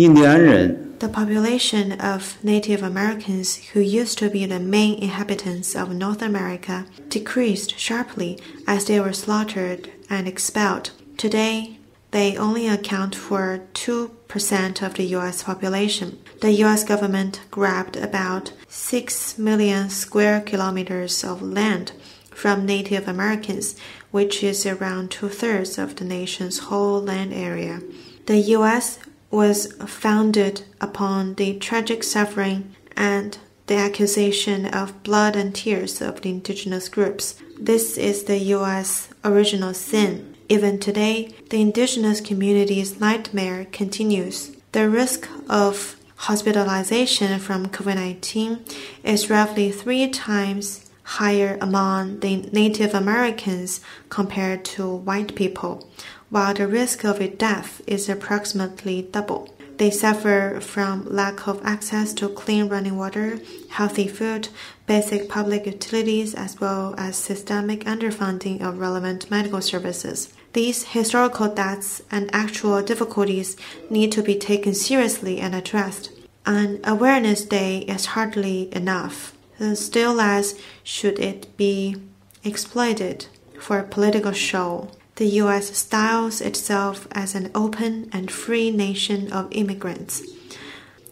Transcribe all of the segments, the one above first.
印第安人 The population of Native Americans who used to be the main inhabitants of North America decreased sharply as they were slaughtered and expelled. Today, they only account for 2% of the U.S. population. The U.S. government grabbed about 6 million square kilometers of land from Native Americans, which is around 2/3 of the nation's whole land area. The U.S. was founded upon the tragic suffering and the accusation of blood and tears of the indigenous groups. This is the U.S. original sin. Even today, the indigenous community's nightmare continues. The risk of hospitalization from COVID-19 is roughly 3 times higher among the Native Americans compared to white people, while the risk of death is approximately double. They suffer from lack of access to clean running water, healthy food, basic public utilities, as well as systemic underfunding of relevant medical services. These historical deaths and actual difficulties need to be taken seriously and addressed. An Awareness Day is hardly enough. Still less should it be exploited for a political show. The U.S. styles itself as an open and free nation of immigrants.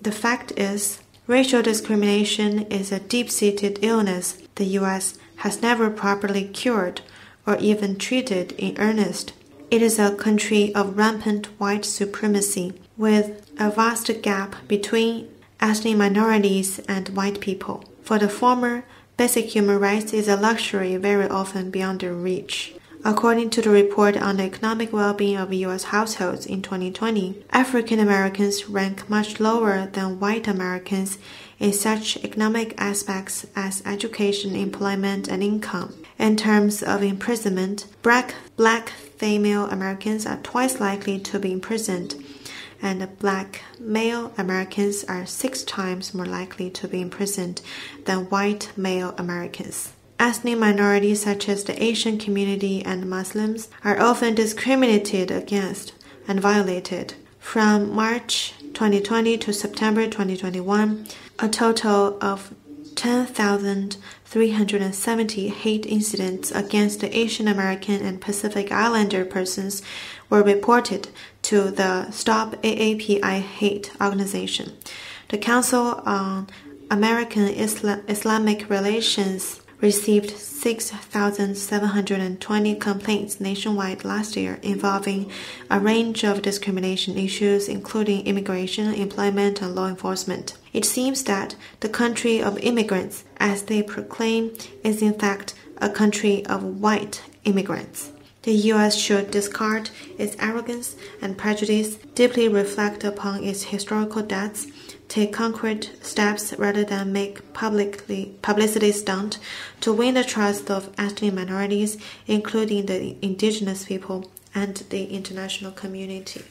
The fact is, racial discrimination is a deep-seated illness the U.S. has never properly cured or even treated in earnest. It is a country of rampant white supremacy, with a vast gap between ethnic minorities and white people. For the former, basic human rights is a luxury very often beyond their reach. According to the report on the economic well-being of U.S. households in 2020, African Americans rank much lower than white Americans in such economic aspects as education, employment, and income. In terms of imprisonment, black female Americans are twice likely to be imprisoned, and black male Americans are 6 times more likely to be imprisoned than white male Americans. Ethnic minorities such as the Asian community and Muslims are often discriminated against and violated. From March 2020 to September 2021, a total of 10,370 hate incidents against the Asian American and Pacific Islander persons were reported to the Stop AAPI Hate organization. The Council on American Islamic Relations received 6,720 complaints nationwide last year involving a range of discrimination issues, including immigration, employment, and law enforcement. It seems that the country of immigrants, as they proclaim, is in fact a country of white immigrants. The U.S. should discard its arrogance and prejudice, deeply reflect upon its historical debts, take concrete steps rather than make publicity stunt to win the trust of ethnic minorities, including the indigenous people and the international community.